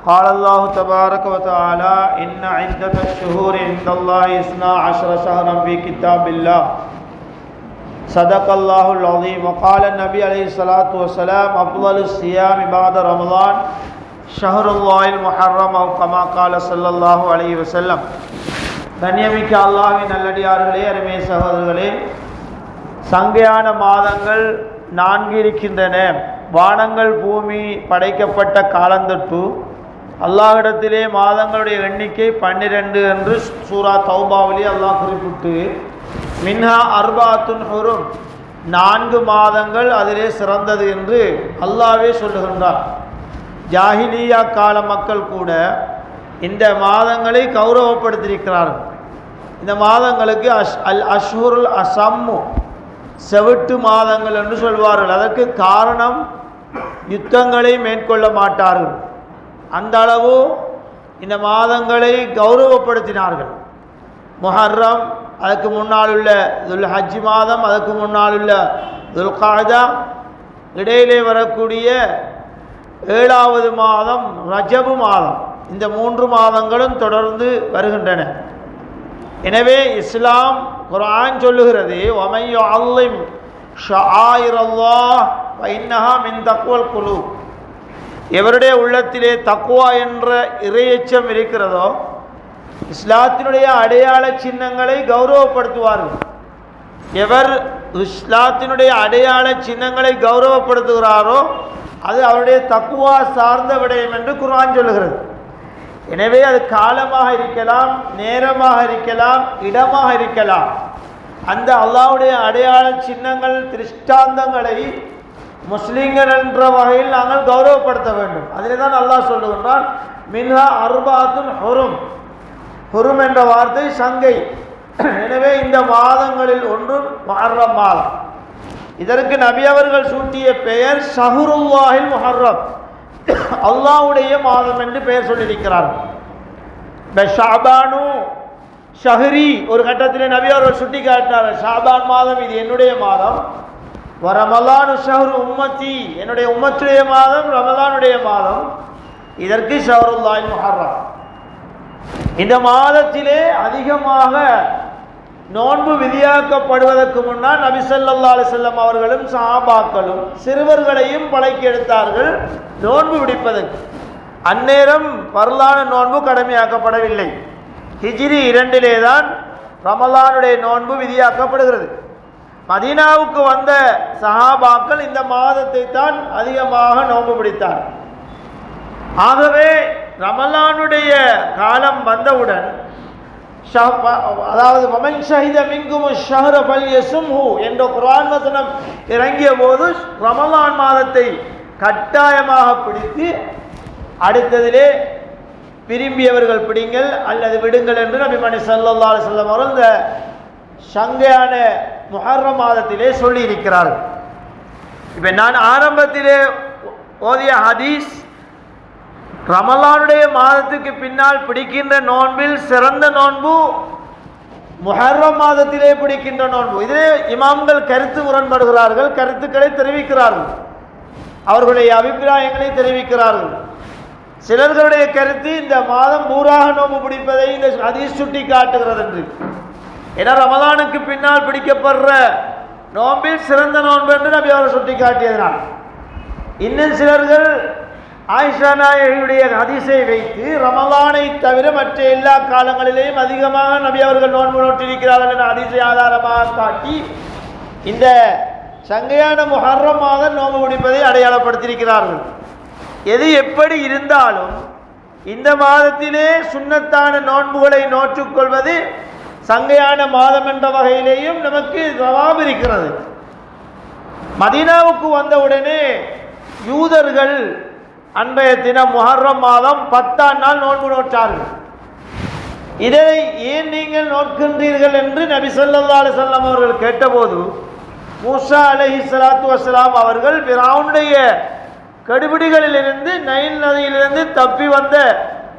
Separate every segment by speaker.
Speaker 1: قال الله تبارك وتعالى إن عدة الشهور عند الله 12 شهرا في كتاب الله صدق الله العظيم. وقال النبي عليه الصلاة والسلام أفضل الصيام بعد رمضان شهر الله المحرم أو كما قال صلى الله عليه وسلم. கண்ணியமிக்க அல்லாஹ்வின் நல்லடியார்களே, அருமை சகோதரர்களே, சங்கையான மாதங்கள் 4 இருக்கின்றன. வானங்கள் பூமி படைக்கப்பட்ட காலந்தொட்டு அல்லாஹ்விடத்திலே மாதங்களுடைய எண்ணிக்கை 12 என்று சூரா தௌபாவிலே அல்லாஹ் குறிப்பிட்டு மின்ஹா அர்பாத்துன் ஹுரும் 4 மாதங்கள் அதிலே சிறந்தது என்று அல்லாஹ்வே சொல்லுகின்றார். ஜாஹிலியா கால மக்கள் கூட இந்த மாதங்களை கௌரவப்படுத்தியிருக்கிறார்கள். இந்த மாதங்களுக்கு அஷ்ஹுருல் அசம்மு செவிட்டு மாதங்கள் என்று சொல்வார்கள். அதற்கு காரணம் யுத்தங்களை மேற்கொள்ள மாட்டார்கள். அந்த அளவு இந்த மாதங்களை கௌரவப்படுத்தினார்கள். முஹர்ரம், அதுக்கு முன்னால் உள்ள துல் ஹஜ் மாதம், அதுக்கு முன்னால் உள்ள துல் காதா, இடையிலே வரக்கூடிய 7வது மாதம் ரஜபு மாதம். இந்த 3 மாதங்களும் தொடர்ந்து வருகின்றன. எனவே இஸ்லாம் குர்ஆன் சொல்லுகிறது, வமை யுஅல்லிம் ஷஆயிரல்லாஹ் ஃபஇன்னஹா மின் தக்வல் குலூப். எவருடைய உள்ளத்திலே தக்வா என்ற இறையச்சம் இருக்கிறதோ இஸ்லாத்தினுடைய அடையாள சின்னங்களை கௌரவப்படுத்துவார்கள். எவர் இஸ்லாத்தினுடைய அடையாள சின்னங்களை கௌரவப்படுத்துகிறாரோ அது அவருடைய தக்வா சார்ந்த விடயம் என்று குர்ஆன் சொல்லுகிறது. எனவே அது காலமாக இருக்கலாம், நேரமாக இருக்கலாம், இடமாக இருக்கலாம். அந்த அல்லாஹ்வுடைய அடையாள சின்னங்கள் திருஷ்டாந்தங்களை முஸ்லிம்கள் என்ற வகையில் நாங்கள் கௌரவப்படுத்த வேண்டும். அதிலே தான் அல்லாஹ் சொல்லுகின்றான், மின்ஹா அர்பாத்துன் ஹுரும். ஹுரும் என்ற வார்த்தை சங்கை. எனவே இந்த மாதங்களில் ஒன்று முஹர்ரம் மாதம். இதற்கு நபி அவர்கள் சூட்டிய பெயர் ஷஹ்ருல்லாஹில் முஹர்ரம், அல்லாஹ்வுடைய மாதம் என்று பெயர் சொல்லியிருக்கிறார்கள். ஷாபானு ஷஹ்ரி, ஒரு கட்டத்திலே நபி அவர்கள் சுட்டி காட்டினார்கள், ஷாபான் மாதம் இது என்னுடைய மாதம். ரமலானு ஷஹ்ரு உம்மத்தி, என்னுடைய உம்மத்துடைய மாதம் ரமலானுடைய மாதம். இதற்கு ஷஹ்ருல்லாஹில் முஹர்ரம். இந்த மாதத்திலே அதிகமாக நோன்பு விதியாக்கப்படுவதற்கு முன்னால் நபி ஸல்லல்லாஹு அலைஹி வஸல்லம் அவர்களும் சஹாபாக்களும் சிறுவர்களையும் பழக்கி எடுத்தார்கள் நோன்பு பிடிப்பதற்கு. அந்நேரம் பர்லான நோன்பு கடமையாக்கப்படவில்லை. ஹிஜ்ரி 2 தான் ரமலானுடைய நோன்பு விதியாக்கப்படுகிறது. மதீனாவுக்கு வந்த சஹாபாக்கள் இந்த மாதத்தை தான் அதிகமாக நோன்பு பிடித்தார். ஆகவே ரமலானுடைய காலம் வந்தவுடன், அதாவது வமன் ஷஹித மின்கும் ஷஹ்ர ஃபல்யஸும்ஹு என்ற குர்ஆன் வசனம் இறங்கிய போது ரமலான் மாதத்தை கட்டாயமாக பிடித்து அடுத்ததிலே விரும்பியவர்கள் பிடிங்கள் அல்லது விடுங்கள் என்று நபி ஸல்லல்லாஹு அலைஹி வஸல்லம் அவர்கள் இந்த சங்கையான முஹர்ரம் மாதத்திலே சொல்லி இருக்கிறார்கள். இப்போ நான் ஆரம்பத்திலே ஓதிய ஹதீஸ், ரமலானுடைய மாதத்துக்கு பின்னால் பிடிக்கின்ற நோன்பில் சிறந்த நோன்பு முஹர்ரம் மாதத்திலே பிடிக்கின்ற நோன்பு. இதிலே இமாம்கள் கருத்து முரண்படுகிறார்கள், கருத்துக்களை தெரிவிக்கிறார்கள், அவர்களுடைய அபிப்பிராயங்களை தெரிவிக்கிறார்கள். சிலர்களுடைய கருத்து இந்த மாதம் பூராக நோன்பு பிடிப்பதை இந்த ஹதீஸ் சுட்டி காட்டுகிறது என்று. ஏன்னா ரமலானுக்கு பின்னால் பிடிக்கப்படுற நோன்பில் சிறந்த நோன்பு என்று நபி அவர்கள் சுட்டி காட்டியதனால். இன்னும் சிலர்கள் ஆயிஷா நாயகியுடைய ஹதீஸை வைத்து ரமலானை தவிர மற்ற எல்லா காலங்களிலேயும் அதிகமாக நபி அவர்கள் நோன்பு நோட்டிருக்கிறார்கள் என்ற ஹதீஸை ஆதாரமாக காட்டி இந்த சங்கையான முஹர்ரம் மாதம் நோன்பு பிடிப்பதை அடையாளப்படுத்தியிருக்கிறார்கள். எது எப்படி இருந்தாலும் இந்த மாதத்திலே சுன்னத்தான நோன்புகளை நோற்றுக்கொள்வது சங்கையான மாதம் என்ற வகையிலேயும் நமக்கு சவாப் இருக்கிறது. மதீனாவுக்கு வந்தவுடனே யூதர்கள் அன்றைய தினம் முஹர்ரம் மாதம் 10ஆம் நாள் நோன்பு நோற்றார்கள். இதை ஏன் நீங்கள் நோக்கின்றீர்கள் என்று நபி ஸல்லல்லாஹு அலைஹி வஸல்லம் அவர்கள் கேட்டபோது, மூசா அலைஹிஸ்ஸலாத்து வஸ்ஸலாம் அவர்கள் ஃபிரௌனுடைய கடுபிடிகளிலிருந்து நைல் நதியிலிருந்து தப்பி வந்த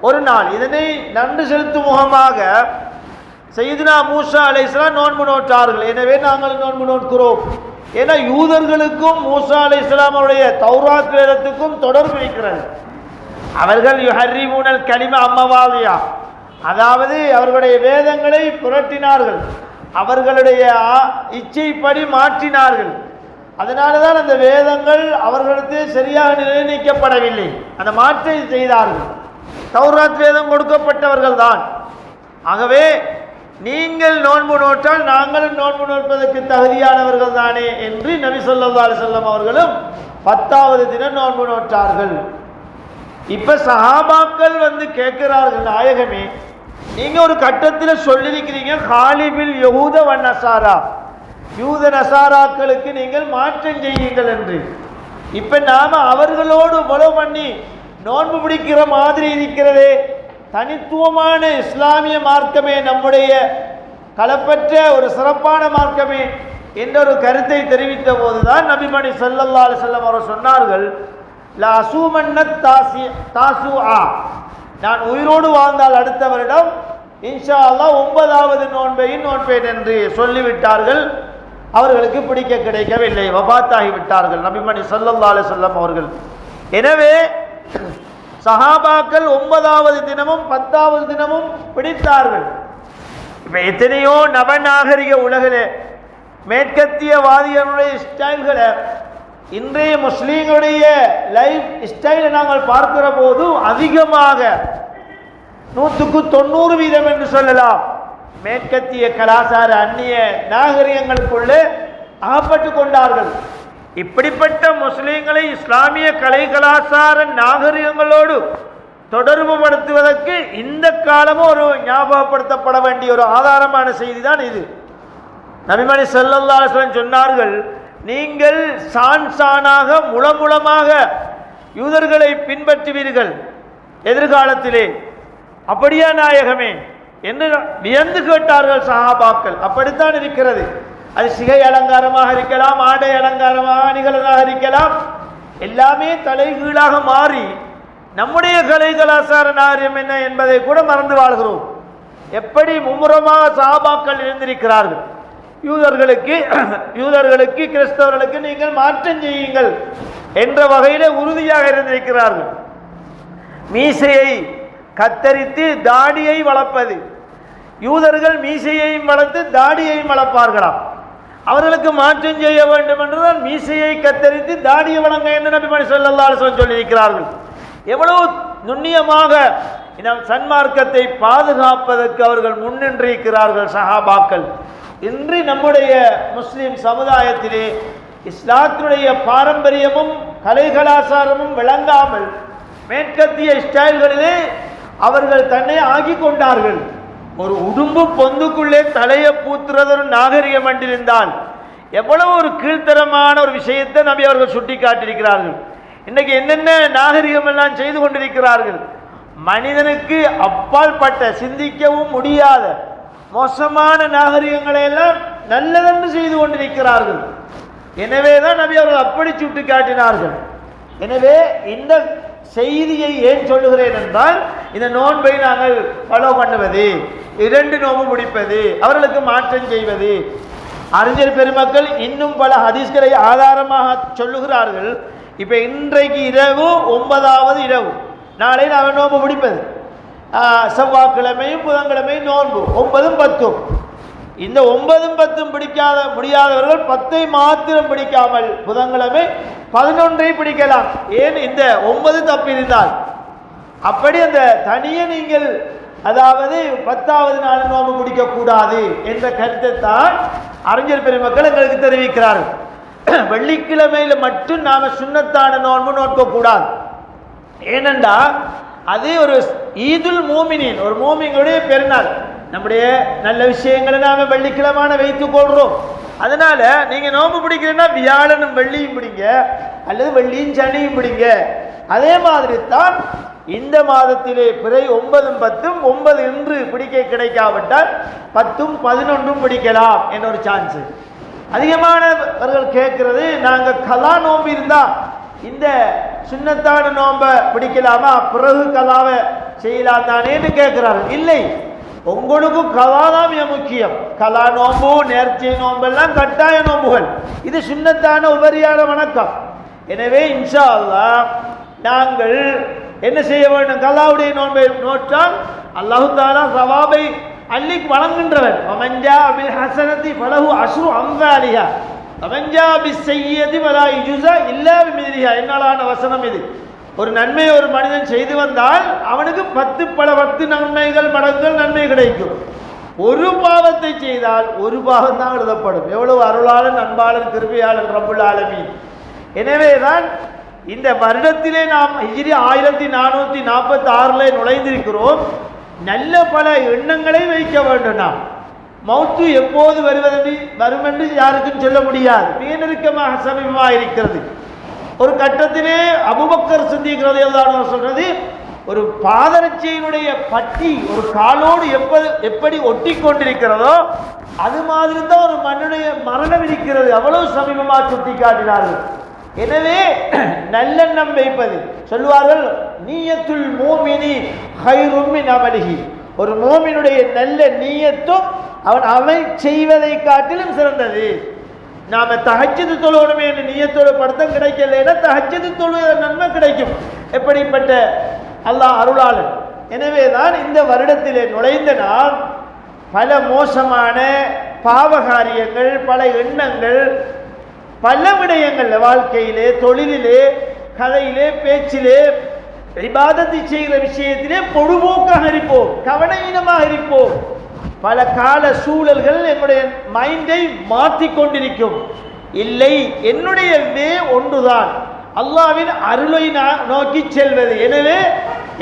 Speaker 1: ஒரு நாள், இதனை நன்றி செலுத்தும் முகமாக சையதுனா மூசா அலைஹிஸ்ஸலாம் நோன்பு நோற்றார்கள். எனவே நாங்கள் நோன்பு நோக்கிறோம். ஏன்னா யூதர்களுக்கும் மூசா அலைஹிஸ்ஸலாம் அவருடைய தௌராத் வேதத்துக்கும் தொடர்பு இருக்கிறது. அவர்கள் யுஹர்ரிமூனல் கலிம அம்மவாலியா, அதாவது அவர்களுடைய வேதங்களை புரட்டினார்கள், அவர்களுடைய இச்சைப்படி மாற்றினார்கள். அதனால தான் அந்த வேதங்கள் அவர்களிடத்தில் சரியாக நிர்ணயிக்கப்படவில்லை, அந்த மாற்றை செய்தார்கள். தௌராத் வேதம் கொடுக்கப்பட்டவர்கள் தான். ஆகவே நீங்கள் நோன்பு நோற்றால் நாங்களும் நோன்பு நோற்பதற்கு தகுதியானவர்கள் தானே என்று நபி ஸல்லல்லாஹு அலைஹி வஸல்லம் அவர்களும் 10வது தினம் நோன்பு நோற்றார்கள். இப்ப சஹாபாக்கள் கேட்கிறார்கள், நாயகமே நீங்க ஒரு கட்டத்தில் சொல்லியிருக்கிறீங்க காலிபில் யஹூத வ நஸாரா, யூத நசாராக்களுக்கு நீங்கள் மாற்றம் செய்யுங்கள் என்று. இப்ப நாம அவர்களோடு ஃபாலோ பண்ணி நோன்பு பிடிக்கிற மாதிரி இருக்கிறதே, தனித்துவமான இஸ்லாமிய மார்க்கமே, நம்முடைய களப்பற்ற ஒரு சிறப்பான மார்க்கமே என்ற ஒரு கருத்தை தெரிவித்த போதுதான் நபிமணி ஸல்லல்லாஹு அலைஹி வஸல்லம் அவர்கள் சொன்னார்கள், லா அஸூமன்னத் தாசுஆ, நான் உயிரோடு வாழ்ந்தால் அடுத்த வருடம் இன்ஷா அல்லாஹ் 9வது நோன்பையும் நோன்பேன் என்று சொல்லிவிட்டார்கள். அவர்களுக்கு பிடிக்க கிடைக்கவில்லை, வபாத்தாகி விட்டார்கள் நபிமணி ஸல்லல்லாஹு அலைஹி வஸல்லம் அவர்கள். எனவே சஹாபாக்கள் 9வது தினமும் 10வது தினமும் பிடித்தார்கள். இப்ப எத்தனையோ நவநாகரிக உலகிலே மேற்கத்தியவாதிகளுடைய ஸ்டைல்களை இன்றைய முஸ்லீம்களுடைய லைஃப் ஸ்டைலை நாங்கள் பார்க்கிற போது அதிகமாக 100% என்று சொல்லலாம் மேற்கத்திய கலாச்சார அந்நிய நாகரிகங்களுக்குள்ளே அகப்பட்டு கொண்டார்கள். இப்படிப்பட்ட முஸ்லீம்களை இஸ்லாமிய கலை கலாச்சார நாகரிகங்களோடு தொடர்பு படுத்துவதற்கு இந்த காலமும் ஒரு ஞாபகப்படுத்தப்பட வேண்டிய ஒரு ஆதாரமான செய்தி தான் இது. நபிமணி ஸல்லல்லாஹு அலைஹி வஸல்லம் சொன்னார்கள், நீங்கள் சானாக முளமுளமாக யூதர்களை பின்பற்றுவீர்கள் எதிர்காலத்திலே. அப்படியா நாயகமே என்று வியந்து கேட்டார்கள் சஹாபாக்கள். அப்படித்தான் இருக்கிறது. அது சிகை அலங்காரமாக இருக்கலாம், ஆடை அலங்காரமாக அணிகலனாக இருக்கலாம், எல்லாமே தலைகீழாக மாறி நம்முடைய கலை கலாச்சார நாகரிகம் என்ன என்பதை கூட மறந்து வாழ்கிறோம். எப்படி மும்முரமாக சஹாபாக்கள் இருந்திருக்கிறார்கள். யூதர்களுக்கு கிறிஸ்தவர்களுக்கு நீங்கள் மாற்றம் செய்யுங்கள் என்ற வகையிலே உறுதியாக இருந்திருக்கிறார்கள். மீசையை கத்தரித்து தாடியை வளர்ப்பது, யூதர்கள் மீசையையும் வளர்த்து தாடியையும் வளர்ப்பார்களாம். அவர்களுக்கு மாற்றம் செய்ய வேண்டும் என்றுதான் மீசையை கத்தரித்து தாடியை வளங்க என்று நபிமணி ஸல்லல்லாஹு அலைஹி வஸல்லம் சொல்லியிருக்கிறார்கள். எவ்வளவு நுண்ணியமாக இந்த சன்மார்க்கத்தை பாதுகாப்பதற்கு அவர்கள் முன்னின்றிருக்கிறார்கள் சஹாபாக்கள். இன்று நம்முடைய முஸ்லிம் சமுதாயத்திலே இஸ்லாத்தினுடைய பாரம்பரியமும் கலை கலாச்சாரமும் விளங்காமல் மேற்கத்திய ஸ்டைல்களிலே அவர்கள் தன்னை ஆக்கி கொண்டார்கள். ஒரு உடும்பு பொந்துக்குள்ளே தலையை பூத்துறது ஒரு நாகரிகம் என்றிருந்தால் எவ்வளவு ஒரு கீழ்த்தரமான ஒரு விஷயத்தை நபி அவர்கள் சுட்டி காட்டியிருக்கிறார்கள். இன்னைக்கு என்னென்ன நாகரிகம் எல்லாம் செய்து கொண்டிருக்கிறார்கள். மனிதனுக்கு அப்பால் பட்ட சிந்திக்கவும் முடியாத மோசமான நாகரிகங்களை எல்லாம் நல்லதென்று செய்து கொண்டிருக்கிறார்கள். எனவே தான் நபி அவர்கள் அப்படி சுட்டி காட்டினார்கள். எனவே இந்த செய்தியை ஏன் சொல்லுகிறேன் என்றால், இந்த நோன்பை நாங்கள் ஃபாலோ பண்ணுவது, 2 நோன்பு முடிப்பது, அவர்களுக்கு மாற்றம் செய்வது. அறிஞர் பெருமக்கள் இன்னும் பல ஹதீஸ்களை ஆதாரமாக சொல்லுகிறார்கள். இப்போ இன்றைக்கு இரவு 9வது இரவு, நாளை நாங்கள் நோன்பு முடிப்பது, செவ்வாய்க்கிழமையும் புதன்கிழமையும் நோன்பு 9ம் 10ம். இந்த 9ம் 10ம் முடியாதவர்கள் 10ஐ மாத்திரம் பிடிக்காமல் புதன்கிழமை 11ஐ பிடிக்கலாம். ஏன் இந்த 9 தப்பியிருந்தால் அப்படி அந்த தனியே நீங்கள் அதாவது 10வது நாள் நோன்பு பிடிக்கக்கூடாது என்ற கருத்தை தான் அறிஞர் பெருமக்கள் எங்களுக்கு தெரிவிக்கிறார்கள். வெள்ளிக்கிழமையில மட்டும் நாம சுன்னத்தான நோன்பு நோக்கக்கூடாது. ஏனென்றா அது ஒரு ஈதுல் மூமினின், ஒரு மூமிங்களுடைய பெருநாள். நம்முடைய நல்ல விஷயங்களை நாம வெள்ளிக்கிழமான வைத்துக் கொள்றோம். அதனால நீங்க நோன்பு பிடிக்கிறீங்கன்னா வியாழனும் வெள்ளியும் பிடிங்க, அல்லது வெள்ளியும் சனியும் பிடிங்க. அதே மாதிரி தான் இந்த மாதத்திலே பிறை 9ம் 10ம், 9 இன்று பிடிக்க கிடைக்காவிட்டால் 10ம் 11ம் பிடிக்கலாம் என்ற ஒரு சான்ஸ். அதிகமானவர்கள் கேட்கிறது, நாங்கள் கலா நோன்பு இருந்தா இந்த சுன்னத்தான நோன்பை பிடிக்கலாமா, பிறகு கலாவை செய்யலாம் தானேன்னு கேட்கிறார்கள். இல்லை, உங்களுக்கு கலா தான் மிக முக்கியம். கலா நோன்பு, நேர்ச்சை நோன்பெல்லாம் கட்டாய நோன்புகள். இது சுன்னத்தான உபரியான வணக்கம். எனவே இன்ஷா அல்லாஹ் நாங்கள் என்ன செய்ய வேண்டும்? கலாவுடைய நோன்பை நோற்றால் அல்லாஹு தஆலா சவாபை அள்ளி வழங்குகின்றவர். வமஞ்சா பில் ஹஸனதி ஃபலஹு அஷ்ரு அம்சாலிஹா வமஞ்சா பிஸ்ஸய்யியதி வலா யுஜ்ஸா இல்லா பிமித்லிஹா. என்னாலான வசனம் இது. ஒரு நன்மையை ஒரு மனிதன் செய்து வந்தால் அவனுக்கு 10 நன்மைகள் மடங்குகள் நன்மை கிடைக்கும். ஒரு பாவத்தை செய்தால் ஒரு பாவம் தான் எழுதப்படும். எவ்வளவு அருளாளன், அன்பாளன், கிருபையாளன் ரப்புல் ஆலமீன். எனவேதான் இந்த வருடத்திலே நாம் ஹிஜ்ரி 1446 நுழைந்திருக்கிறோம். நல்ல பல எண்ணங்களை வைக்க வேண்டும். நாம் மௌத்து எப்போது வரும் என்று யாருக்கும் சொல்ல முடியாது. மிக நெருக்கமாக சமீபமாக இருக்கிறது. ஒரு கட்டத்திலே அபூபக்கர் சித்திக் ரலியல்லாஹு அன்ஹு சொல்றது, ஒரு பாதரட்சியினுடைய பட்டி ஒரு காலோடு எப்படி ஒட்டி கொண்டிருக்கிறதோ அது மாதிரி தான் ஒரு மண்ணுடைய மரணம் இருக்கிறது. அவ்வளவு சமீபமாக சுட்டி காட்டினார்கள். எனவே நல்லெண்ணம் வைப்பது சொல்லுவார்கள், நீயத்துல் மூமினி கைரும் மின் அமலிஹி. ஒரு மூமினுடைய நல்ல நீயத்தும் அவன் செய்வதை காட்டிலும் சிறந்தது. நாம தஹஜ்ஜுத் தொழுவணுமே என்று நீயத்தோடு படுத்தம் கிடைக்கலைன்னா தஹஜ்ஜுத் தொழுவ நன்மை கிடைக்கும். எப்படிப்பட்ட அல்லாஹ் அருளாளன். எனவே தான் இந்த வருடத்திலே நுழைந்த நாம் பல மோசமான பாவகாரியங்கள், பல எண்ணங்கள், பல விடயங்கள் வாழ்க்கையிலே, தொழிலிலே, கதையிலே, பேச்சிலே, இபாதத்தை செய்கிற விஷயத்திலே பொழுதுபோக்காக இருப்போம், கவனஈனமாக இருப்போம். பல கால சூழல்கள் என்னுடைய மைண்டை மாற்றி கொண்டிருக்கும். இல்லை, என்னுடைய ஒன்றுதான், அல்லாஹ்வின் அருளை நோக்கி செல்வது. எனவே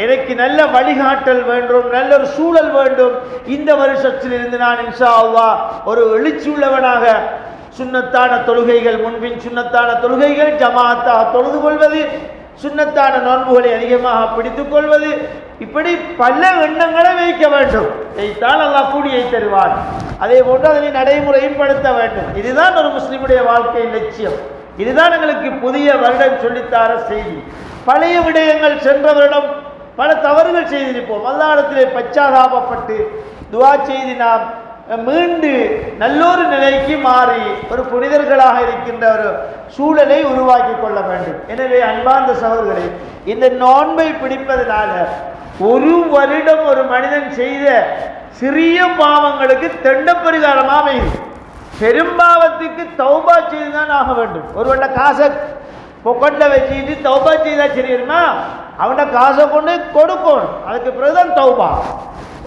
Speaker 1: எனக்கு நல்ல வழிகாட்டல் வேண்டும், நல்ல ஒரு சூழல் வேண்டும். இந்த வருஷத்திலிருந்து நான் இன்ஷா அல்லாஹ் ஒரு எழுச்சி உள்ளவனாக சுன்னத்தான தொழுகைகள், முன்பின் சுன்னத்தான தொழுகைகள் ஜமாஅத்தாக தொழுது கொள்வது, சுன்னத்தான நோன்புகளை அதிகமாக பிடித்துக் கொள்வது, இப்படி பல எண்ணங்களை வைக்க வேண்டும். இதைத்தான் அல்லாஹ் கூலியை தருவான். அதே போன்று அதனை நடைமுறையில் படுத்த வேண்டும். இதுதான் ஒரு முஸ்லிமுடைய வாழ்க்கை லட்சியம். இதுதான் எங்களுக்கு புதிய வருடம் சொல்லித்தார செய்தி. பழைய விடயங்கள், சென்ற வருடம் பல தவறுகள் செய்திருப்போம். அல்லாஹ்விடத்திலே பச்சாதாபப்பட்டு துஆ செய்து நாம் மீண்டு நல்லொரு நிலைக்கு மாறி ஒரு புனிதர்களாக இருக்கின்ற ஒரு சூழலை உருவாக்கி கொள்ள வேண்டும். எனவே அன்பார்ந்த சகோதரர்களே, இந்த நோன்பை பிடிப்பதனால ஒரு வருடம் ஒரு மனிதன் செய்த சிறிய பாவங்களுக்கு தண்ட பரிகாரமாக அமையும். பெரும்பாவத்துக்கு தௌபா செய்துதான் ஆக வேண்டும். ஒருவன்ட காசை பொக்கெட்ல வச்சுட்டு தௌபா செய்தா சரியுமா? அவன்ட காசை கொண்டு கொடுக்கணும். அதுக்கு பிறகுதான் தௌபா.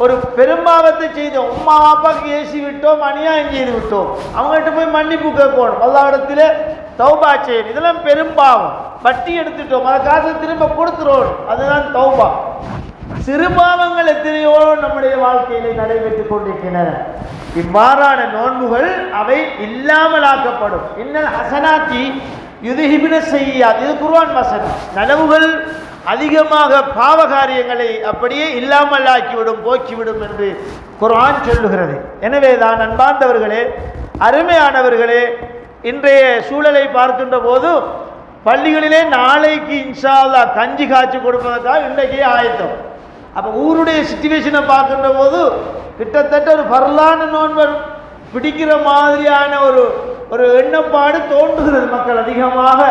Speaker 1: ஒரு பெரும்பாவத்தை செய்த உம்மா வாப்பாக்கு ஏசி விட்டோம், அநியாயம் செய்து விட்டோம், அவங்ககிட்ட போய் மன்னிப்பு கேட்கணும், அல்லாஹ்விடத்திலே தௌபா செய்யணும். இதெல்லாம் பெரும்பாவம். வட்டி எடுத்துட்டோம், அதை காசை திரும்ப கொடுத்துறோம், அதுதான் தௌபா. சிறுபாவங்கள் எத்தனையோ நம்முடைய வாழ்க்கையிலே நடைபெற்றுக் கொண்டிருக்கின்றன. இவ்வாறான நோன்புகள் அவை இல்லாமலாக்கப்படும். இன்னல் ஹசனாத்தி யுதுஹிபின ஸய்யிஆத், இது குர்ஆன் வசனம். நனவுகள் அதிகமாக பாவகாரியங்களை அப்படியே இல்லாமல் ஆக்கிவிடும், போக்கிவிடும் என்று குர்ஆன் சொல்லுகிறது. எனவே தான் அன்பார்ந்தவர்களே, அருமையானவர்களே, இன்றைய சூழலை பார்க்கின்ற போது பள்ளிகளிலே நாளைக்கு இன்ஷா அல்லாஹ் கஞ்சி காய்ச்சி கொடுப்பதற்காக இன்றைக்கே ஆயத்தம். அப்போ ஊருடைய சிச்சுவேஷனை பார்க்கின்ற போது கிட்டத்தட்ட ஒரு பரலான நோன்பு பிடிக்கிற மாதிரியான ஒரு எண்ணப்பாடு தோன்றுகிறது. மக்கள் அதிகமாக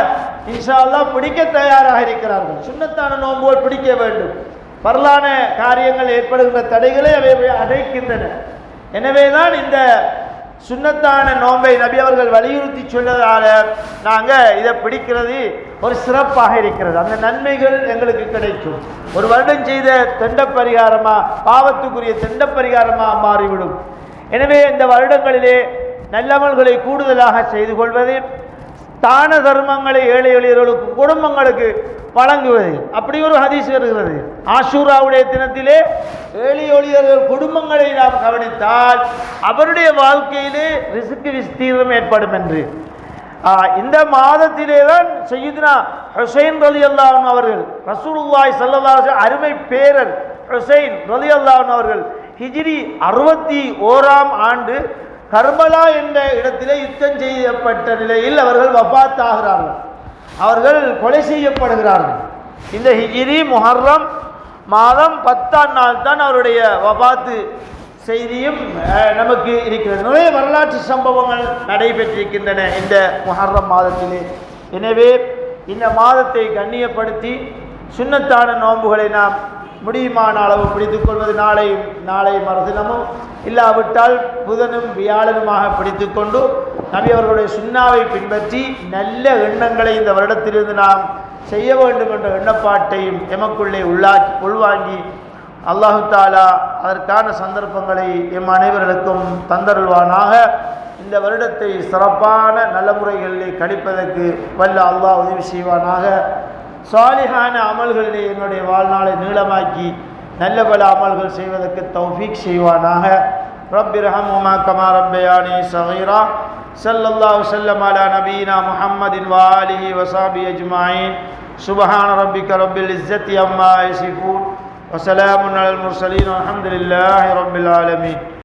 Speaker 1: இன்ஷா அல்லாஹ் பிடிக்க தயாராக இருக்கிறார்கள். சுன்னத்தான நோன்புகள் பிடிக்க வேண்டும். பரலான காரியங்கள் ஏற்படுகின்ற தடைகளை அவை அடைக்கின்றன. எனவே தான் இந்த சுன்னத்தான நோன்பை நபி அவர்கள் வலியுறுத்தி சொன்னதால நாங்கள் இதை பிடிக்கிறது ஒரு சிறப்பாக இருக்கிறது. அந்த நன்மைகள் எங்களுக்கு கிடைக்கும். ஒரு வருடம் செய்த தண்ட பரிகாரமா, பாவத்துக்குரிய தண்ட பரிகாரமா மாறிவிடும். எனவே இந்த வருடங்களிலே நல்லமல்களை கூடுதலாக செய்து கொள்வது, தான தர்மங்களை ஏழை எளியவர்களுக்கு, குடும்பங்களுக்கு வழங்குவது. அப்படி ஒரு ஹதீஸ் வருகிறது. ஆஷூராவுடைய தினத்திலே ஏழை எளியவர்கள் குடும்பங்களை நாம் கவனித்தால் அவருடைய வாழ்க்கையிலே ரிஸ்க் விஸ்தீர்ணம் ஏற்படும் என்று. இந்த மாதத்திலே தான் சய்யிதுனா ஹுசைன் ரலியல்லாஹு அன்ஹு அவர்கள், ரசூலுல்லாஹி ஸல்லல்லாஹு அலைஹி வஸல்லம் அருமை பேரர் ஹுசைன் ரலியல்லாஹு அன்ஹு அவர்கள் ஹிஜ்ரி 61ஆம் ஆண்டு கர்பலா என்ற இடத்திலே யுத்தம் செய்யப்பட்ட நிலையில் அவர்கள் வஃபாத் ஆகிறார்கள். அவர்கள் கொலை செய்யப்படுகிறார்கள். இந்த ஹிஜ்ரி முஹர்ரம் மாதம் 10ஆம் நாள் தான் அவருடைய வஃபாத்து செய்தியும் நமக்கு இருக்கிறது. நிறைய வரலாற்று சம்பவங்கள் நடைபெற்றிருக்கின்றன இந்த முஹர்ரம் மாதத்திலே. எனவே இந்த மாதத்தை கண்ணியப்படுத்தி சுன்னத்தான நோன்புகளை நாம் முடியுமான அளவு பிடித்துக் கொள்வது நாளை மறுதினமும் இல்லாவிட்டால் புதனும் வியாழனுமாக பிடித்துக்கொண்டு நபி அவர்களுடைய சுன்னாவை பின்பற்றி நல்ல எண்ணங்களை இந்த வருடத்திலிருந்து நாம் செய்ய வேண்டும் என்ற எண்ணப்பாட்டையும் எமக்குள்ளே உள்வாங்கி அல்லாஹு தாலா அதற்கான சந்தர்ப்பங்களை எம் அனைவர்களுக்கும் தந்தருள்வானாக. இந்த வருடத்தை சிறப்பான நல்ல முறைகளிலே கழிப்பதற்கு வல்ல அல்லாஹ் உதவி செய்வானாக. சாலிஹான அமல்களிலே என்னுடைய வாழ்நாளை நீளமாக்கி நல்ல பல அமல்கள் செய்வதற்கு தௌஃபீக் செய்வானாக. ரப்பி ரஹம்ஹுமா கமா ரப்பயானி ஸகீரா. ஸல்லல்லாஹு ஸல்லம் அலா நபியினா முஹம்மதின் வ ஆலிஹி வ ஸஹ்பிஹி அஜ்மஈன். சுப்ஹான ரப்பிக ரப்பில் இஸ்ஸத்தி அம்மா யசிஃபூன் வ ஸலாமுன் அலல் முர்ஸலீன் வல்ஹம்துலில்லாஹி ரப்பில் ஆலமீன்.